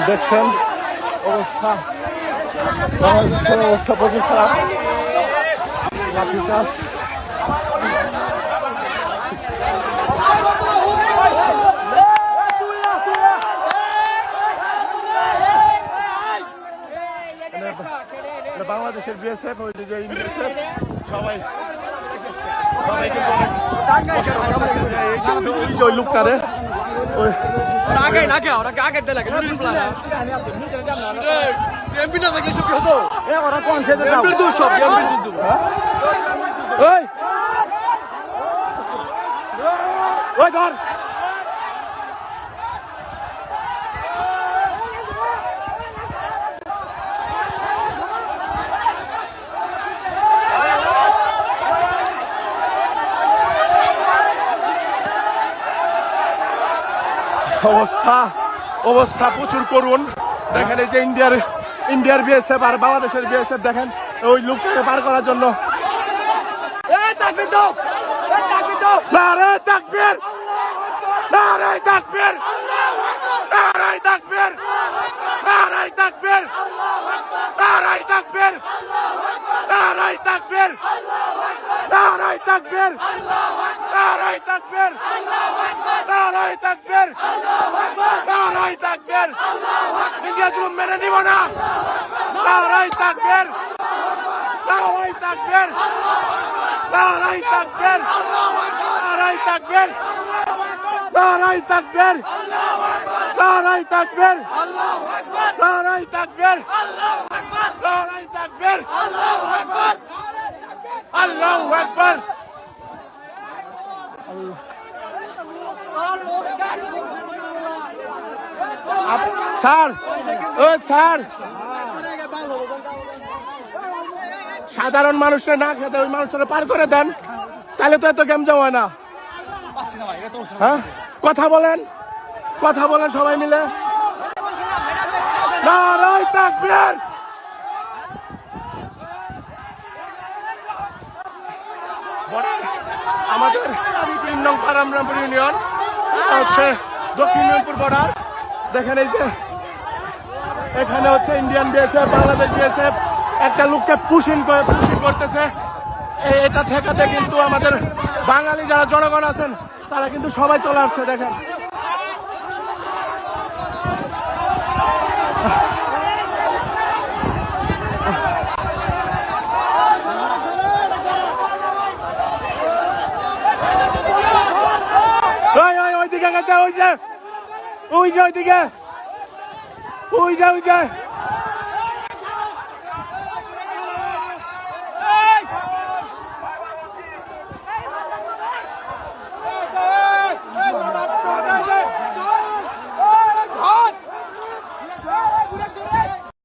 দেখছেন অবস্থা অবস্থা প্রচুর খারাপ। লাঠিচার্জ বাংলাদেশের বিএসএফ ওই যে ইন্ডিয়াসএফ সবাই কিন্তু অনেক কষ্ট করতেছে যে এই যে ওই লোকটারে আগে নাকি ওরা আগে দিলে লাগে নুরুল প্লান এমপি না লাগে সব হতো এ ওরা কোন ছেড়ে দাও এমপি দুধ সব এমপি দুধ ওই ওই ধর অবস্থা প্রচুর করুন। দেখেন এই যে ইন্ডিয়ার বিএসএফ আর বাংলাদেশের বিএসএফ দেখেন ওই লোকটাকে পার করার জন্য নারে তাকবীর নারে তাকবীর নারে তাকবীর নারে তাকবীর নারে তাকবীর নারে তাকবীর নারে তাকবীর নারে তাকবীর নারে তাকবীর নারে তাকবীর ইন্ডিয়া জুলুম মেনে নিব না। নারে তাকবীর নারে তাকবীর নারে তাকবীর নারে তাকবীর নারে তাকবীর নারে তাকবীর নারে তাকবীর নারে তাকবীর আল্লাহু আকবার। স্যার ও স্যার সাধারণ মানুষরা না খেতে ওই মানুষটা পার করে দেন তাহলে তো এত গেম জমা হয় না। হ্যাঁ কথা বলেন সবাই মিলে নারে তাকবীর। আমাদের 3 নং পারামরামপুর ইউনিয়ন হচ্ছে দক্ষিণ মিরপুর বর্ডার। দেখেন এই যে এখানে হচ্ছে ইন্ডিয়ান বিএসএফ বাংলাদেশ বিএসএফ একটা লোককে পুশিং করতেছে। এটা ঠেকাতে কিন্তু আমাদের বাঙালি যারা জনগণ আছেন তারা কিন্তু সবাই চলে আসছে। দেখেন ওইদিকে গেছে ওই যে ওইদিকে ওই যে